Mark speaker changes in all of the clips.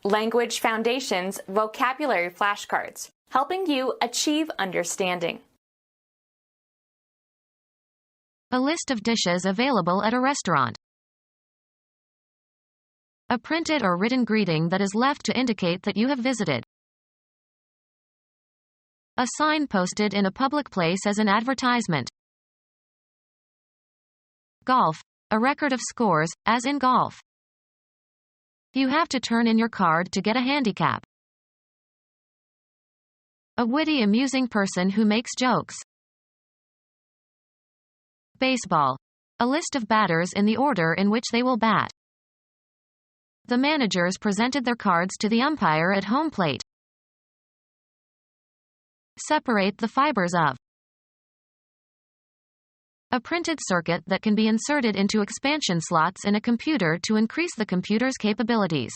Speaker 1: Language Foundations Vocabulary Flashcards, helping you achieve understanding.
Speaker 2: A list of dishes available at a restaurant. A printed or written greeting that is left to indicate that you have visited. A sign posted in a public place as an advertisement. Golf. A record of scores, as in golf. You have to turn in your card to get a handicap. A witty, amusing person who makes jokes. Baseball. A list of batters in the order in which they will bat. The managers presented their cards to the umpire at home plate. Separate the fibers of. A printed circuit that can be inserted into expansion slots in a computer to increase the computer's capabilities.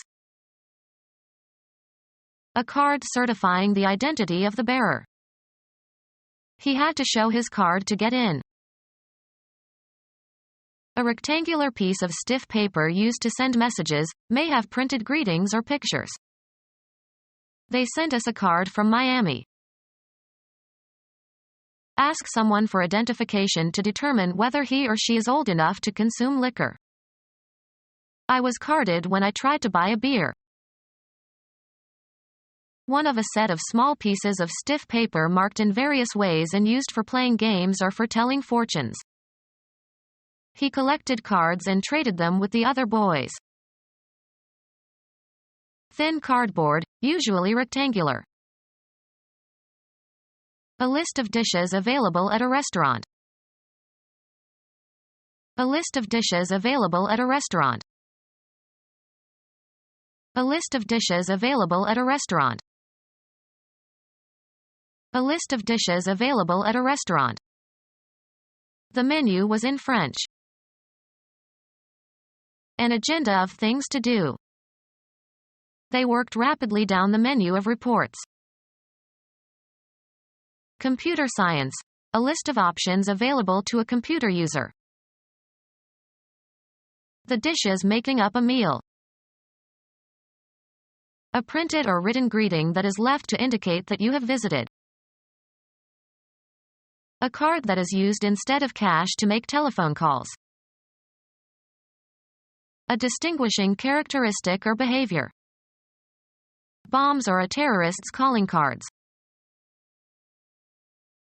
Speaker 2: A card certifying the identity of the bearer. He had to show his card to get in. A rectangular piece of stiff paper used to send messages, may have printed greetings or pictures. They sent us a card from Miami. Ask someone for identification to determine whether he or she is old enough to consume liquor. I was carded when I tried to buy a beer. One of a set of small pieces of stiff paper marked in various ways and used for playing games or for telling fortunes. He collected cards and traded them with the other boys. Thin cardboard, usually rectangular. A list of dishes available at a restaurant. A list of dishes available at a restaurant. A list of dishes available at a restaurant. A list of dishes available at a restaurant. The menu was in French. An agenda of things to do. They worked rapidly down the menu of reports. Computer science. A list of options available to a computer user. The dishes making up a meal. A printed or written greeting that is left to indicate that you have visited. A card that is used instead of cash to make telephone calls. A distinguishing characteristic or behavior. Bombs or a terrorist's calling cards.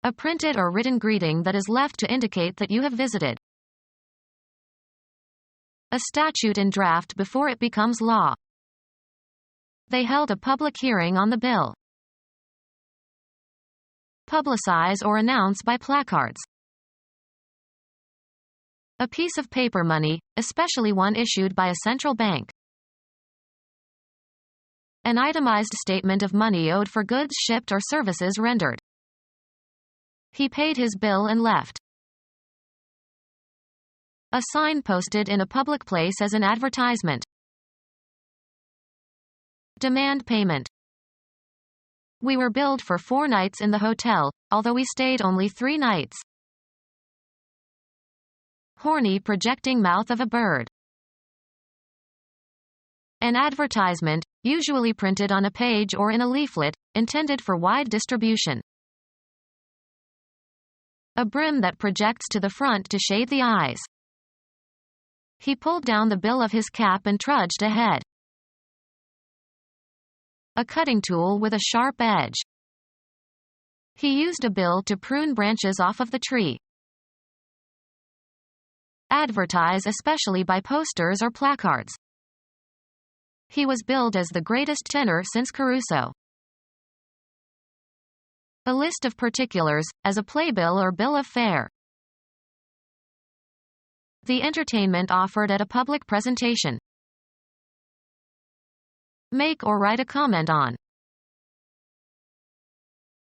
Speaker 2: A printed or written greeting that is left to indicate that you have visited. A statute in draft before it becomes law. They held a public hearing on the bill. Publicize or announce by placards. A piece of paper money, especially one issued by a central bank. An itemized statement of money owed for goods shipped or services rendered. He paid his bill and left. A sign posted in a public place as an advertisement. Demand payment. We were billed for 4 nights in the hotel, although we stayed only 3 nights. Horny projecting mouth of a bird. An advertisement, usually printed on a page or in a leaflet, intended for wide distribution. A brim that projects to the front to shade the eyes. He pulled down the bill of his cap and trudged ahead. A cutting tool with a sharp edge. He used a bill to prune branches off of the tree. Advertise especially by posters or placards. He was billed as the greatest tenor since Caruso. A list of particulars, as a playbill or bill of fare. The entertainment offered at a public presentation. Make or write a comment on.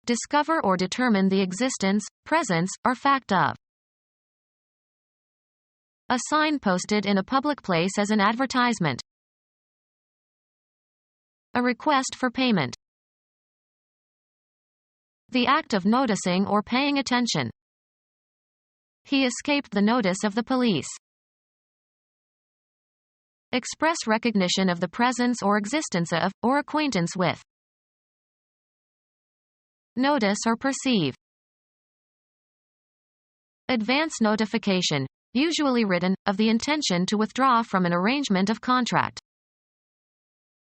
Speaker 2: Discover or determine the existence, presence, or fact of. A sign posted in a public place as an advertisement. A request for payment. The act of noticing or paying attention. He escaped the notice of the police. Express recognition of the presence or existence of, or acquaintance with. Notice or perceive. Advance notification, usually written, of the intention to withdraw from an arrangement of contract.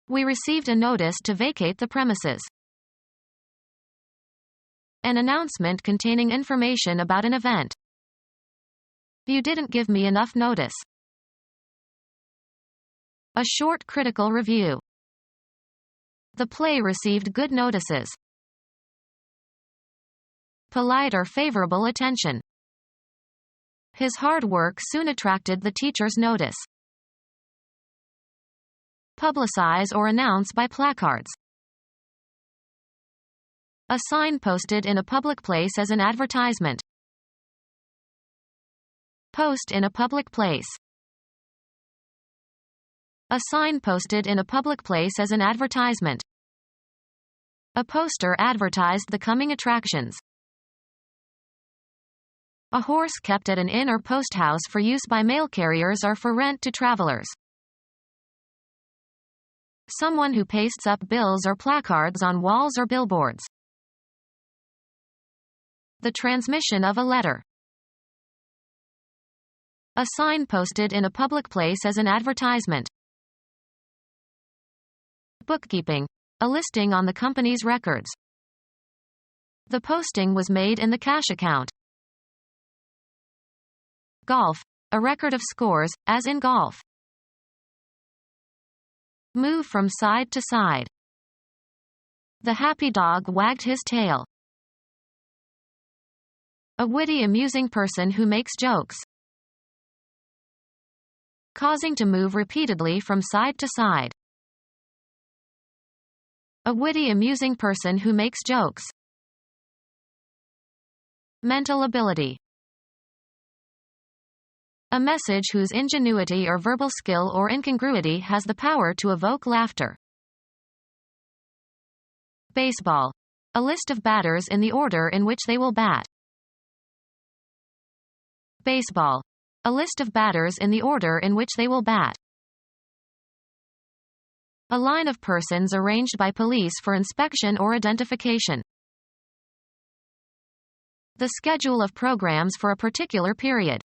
Speaker 2: We received a notice to vacate the premises. An announcement containing information about an event. You didn't give me enough notice. A short critical review. The play received good notices. Polite or favorable attention. His hard work soon attracted the teacher's notice. Publicize or announce by placards. A sign posted in a public place as an advertisement. Post in a public place. A sign posted in a public place as an advertisement. A poster advertised the coming attractions. A horse kept at an inn or post house for use by mail carriers or for rent to travelers. Someone who pastes up bills or placards on walls or billboards. The transmission of a letter. A sign posted in a public place as an advertisement. Bookkeeping. A listing on the company's records. The posting was made in the cash account. Golf. A record of scores, as in golf. Move from side to side. The happy dog wagged his tail. A witty, amusing person who makes jokes. Causing to move repeatedly from side to side. A witty, amusing person who makes jokes. Mental ability. A message whose ingenuity or verbal skill or incongruity has the power to evoke laughter. Baseball. A list of batters in the order in which they will bat. Baseball. A list of batters in the order in which they will bat. A line of persons arranged by police for inspection or identification. The schedule of programs for a particular period.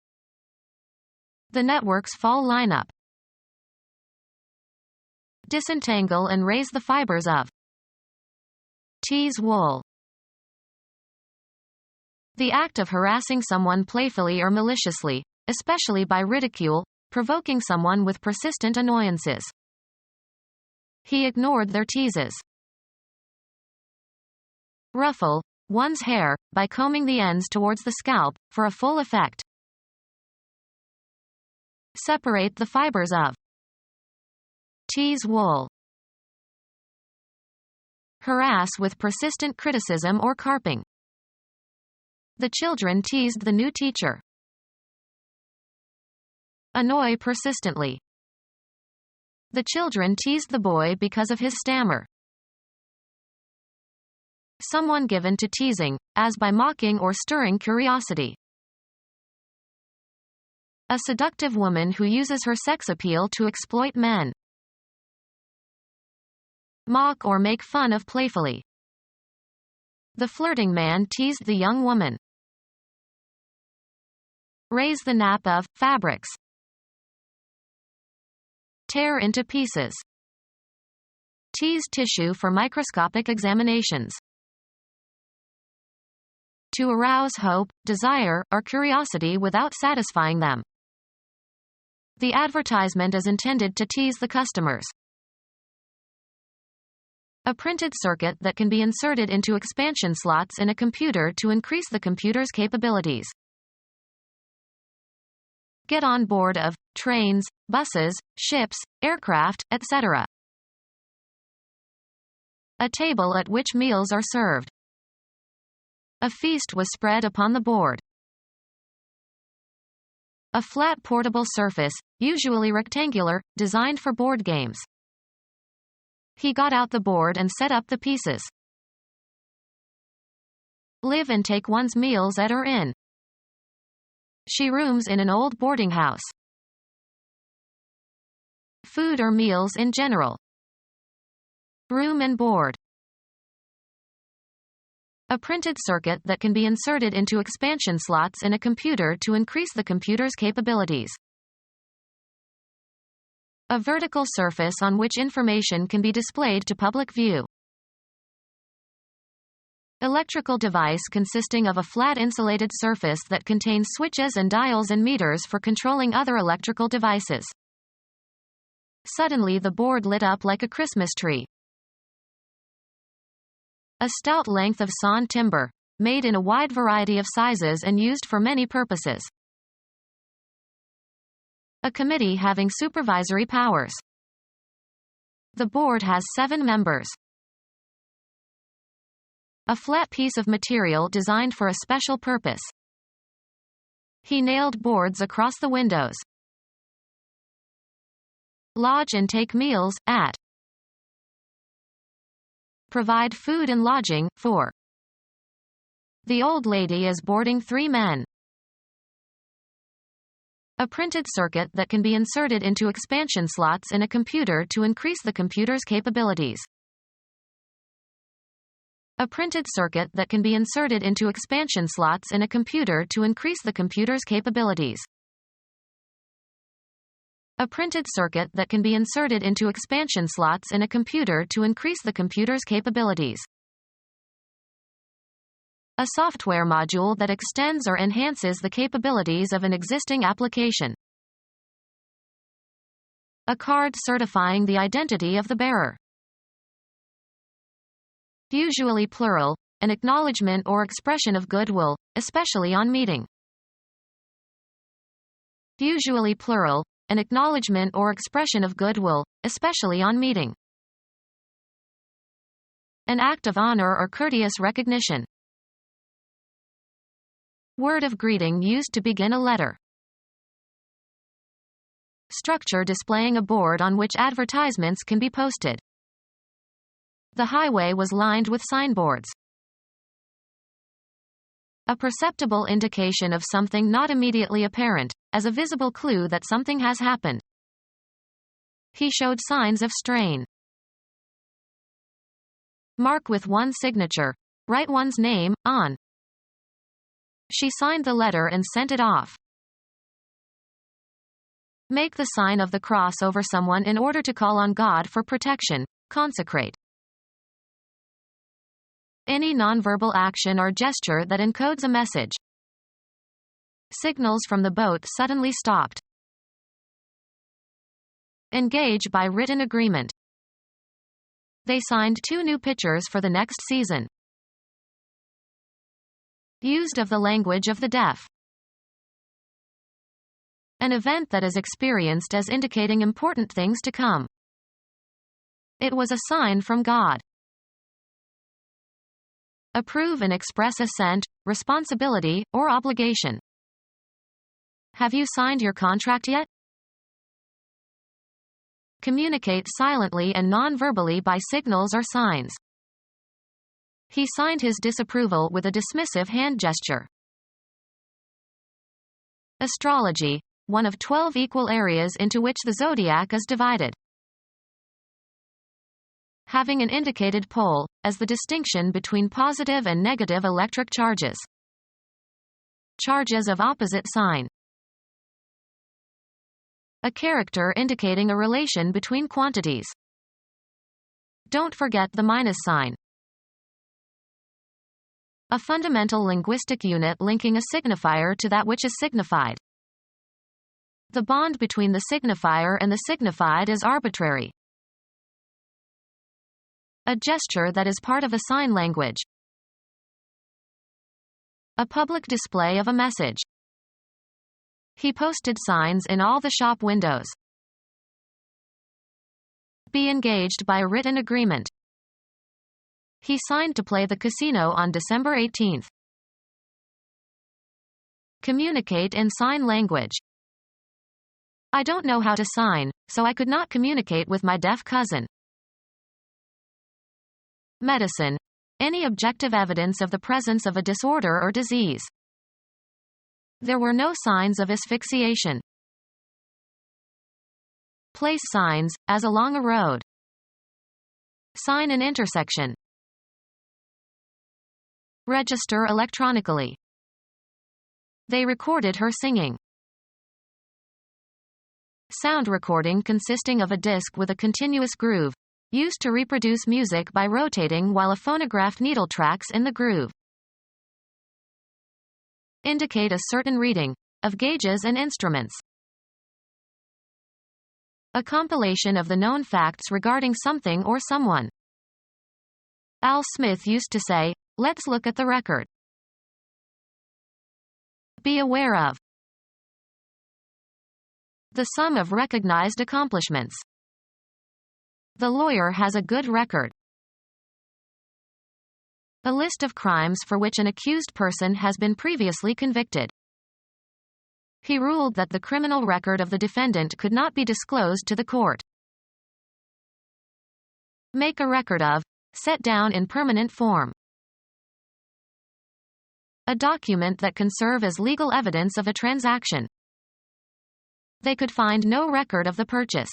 Speaker 2: The network's fall lineup. Disentangle and raise the fibers of. Tease wool. The act of harassing someone playfully or maliciously, especially by ridicule, provoking someone with persistent annoyances. He ignored their teases. Ruffle one's hair, by combing the ends towards the scalp, for a full effect. Separate the fibers of. Tease wool. Harass with persistent criticism or carping. The children teased the new teacher. Annoy persistently. The children teased the boy because of his stammer. Someone given to teasing, as by mocking or stirring curiosity. A seductive woman who uses her sex appeal to exploit men. Mock or make fun of playfully. The flirting man teased the young woman. Raise the nap of fabrics. Tear into pieces. Tease tissue for microscopic examinations. To arouse hope, desire, or curiosity without satisfying them. The advertisement is intended to tease the customers. A printed circuit that can be inserted into expansion slots in a computer to increase the computer's capabilities. Get on board of trains, buses, ships, aircraft, etc. A table at which meals are served. A feast was spread upon the board. A flat portable surface, usually rectangular, designed for board games. He got out the board and set up the pieces. Live and take one's meals at or in. She rooms in an old boarding house. Food or meals in general. Room and board. A printed circuit that can be inserted into expansion slots in a computer to increase the computer's capabilities. A vertical surface on which information can be displayed to public view. Electrical device consisting of a flat insulated surface that contains switches and dials and meters for controlling other electrical devices. Suddenly the board lit up like a Christmas tree. A stout length of sawn timber, made in a wide variety of sizes and used for many purposes. A committee having supervisory powers. The board has 7 members. A flat piece of material designed for a special purpose. He nailed boards across the windows. Lodge and take meals, at. Provide food and lodging, for. The old lady is boarding 3 men. A printed circuit that can be inserted into expansion slots in a computer to increase the computer's capabilities. A printed circuit that can be inserted into expansion slots in a computer to increase the computer's capabilities. A printed circuit that can be inserted into expansion slots in a computer to increase the computer's capabilities. A software module that extends or enhances the capabilities of an existing application. A card certifying the identity of the bearer. Usually plural, an acknowledgement or expression of goodwill, especially on meeting. Usually plural, an acknowledgement or expression of goodwill, especially on meeting. An act of honor or courteous recognition. Word of greeting used to begin a letter. Structure displaying a board on which advertisements can be posted. The highway was lined with signboards. A perceptible indication of something not immediately apparent, as a visible clue that something has happened. He showed signs of strain. Mark with one's signature. Write one's name, on. She signed the letter and sent it off. Make the sign of the cross over someone in order to call on God for protection. Consecrate. Any nonverbal action or gesture that encodes a message. Signals from the boat suddenly stopped. Engage by written agreement. They signed 2 new pitchers for the next season. Used of the language of the deaf. An event that is experienced as indicating important things to come. It was a sign from God. Approve and express assent, responsibility, or obligation. Have you signed your contract yet? Communicate silently and non-verbally by signals or signs. He signed his disapproval with a dismissive hand gesture. Astrology, one of 12 equal areas into which the zodiac is divided. Having an indicated pole, as the distinction between positive and negative electric charges. Charges of opposite sign. A character indicating a relation between quantities. Don't forget the minus sign. A fundamental linguistic unit linking a signifier to that which is signified. The bond between the signifier and the signified is arbitrary. A gesture that is part of a sign language. A public display of a message. He posted signs in all the shop windows. Be engaged by a written agreement. He signed to play the casino on December 18th. Communicate in sign language. I don't know how to sign, so I could not communicate with my deaf cousin. Medicine. Any objective evidence of the presence of a disorder or disease. There were no signs of asphyxiation. place signs, as along a road. Sign an intersection. Register electronically. They recorded her singing. Sound recording consisting of a disc with a continuous groove, used to reproduce music by rotating while a phonograph needle tracks in the groove. Indicate a certain reading, of gauges and instruments. A compilation of the known facts regarding something or someone. Al Smith used to say, "Let's look at the record." Be aware of. The sum of recognized accomplishments. The lawyer has a good record. A list of crimes for which an accused person has been previously convicted. He ruled that the criminal record of the defendant could not be disclosed to the court. Make a record of. Set down in permanent form. A document that can serve as legal evidence of a transaction. They could find no record of the purchase.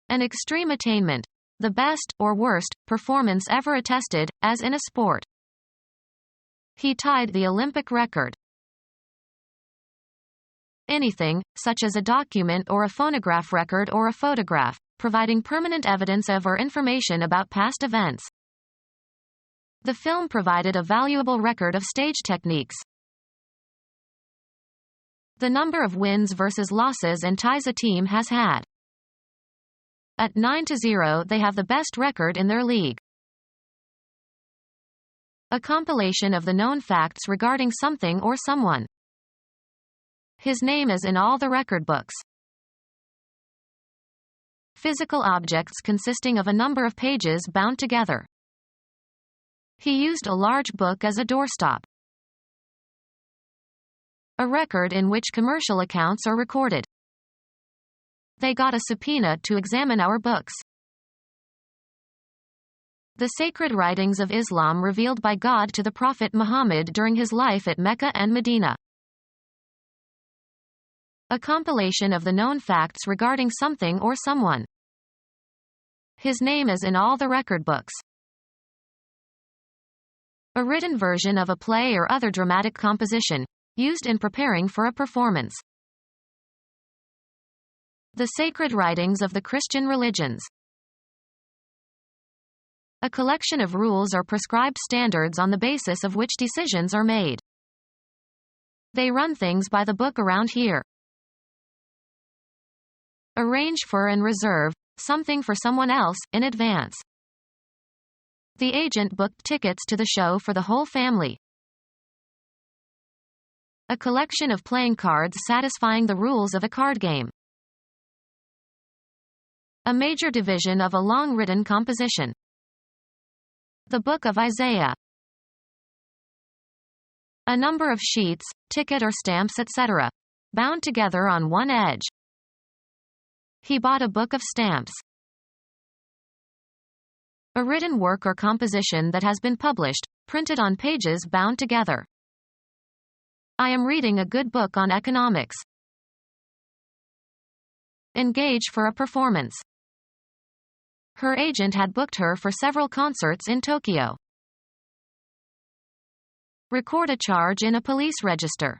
Speaker 2: An extreme attainment. The best, or worst, performance ever attested, as in a sport. He tied the Olympic record. Anything, such as a document or a phonograph record or a photograph, providing permanent evidence of or information about past events. The film provided a valuable record of stage techniques. The number of wins versus losses and ties a team has had. At 9-0, they have the best record in their league. A compilation of the known facts regarding something or someone. His name is in all the record books. Physical objects consisting of a number of pages bound together. He used a large book as a doorstop. A record in which commercial accounts are recorded. They got a subpoena to examine our books. The sacred writings of Islam revealed by God to the Prophet Muhammad during his life at Mecca and Medina. A compilation of the known facts regarding something or someone. His name is in all the record books. A written version of a play or other dramatic composition, used in preparing for a performance. The sacred writings of the Christian religions. A collection of rules or prescribed standards on the basis of which decisions are made. They run things by the book around here. Arrange for and reserve something for someone else in advance. The agent booked tickets to the show for the whole family. A collection of playing cards satisfying the rules of a card game. A major division of a long written composition. The Book of Isaiah. A number of sheets, ticket or stamps, etc., bound together on one edge. He bought a book of stamps. A written work or composition that has been published, printed on pages bound together. I am reading a good book on economics. Engage for a performance. Her agent had booked her for several concerts in Tokyo. Record a charge in a police register.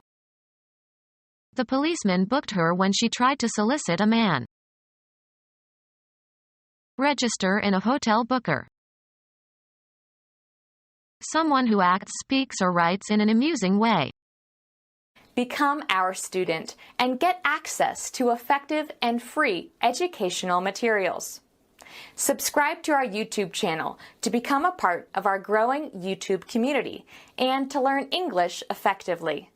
Speaker 2: The policeman booked her when she tried to solicit a man. Register in a hotel booker. Someone who acts, speaks, or writes in an amusing way.
Speaker 1: Become our student and get access to effective and free educational materials. Subscribe to our YouTube channel to become a part of our growing YouTube community and to learn English effectively.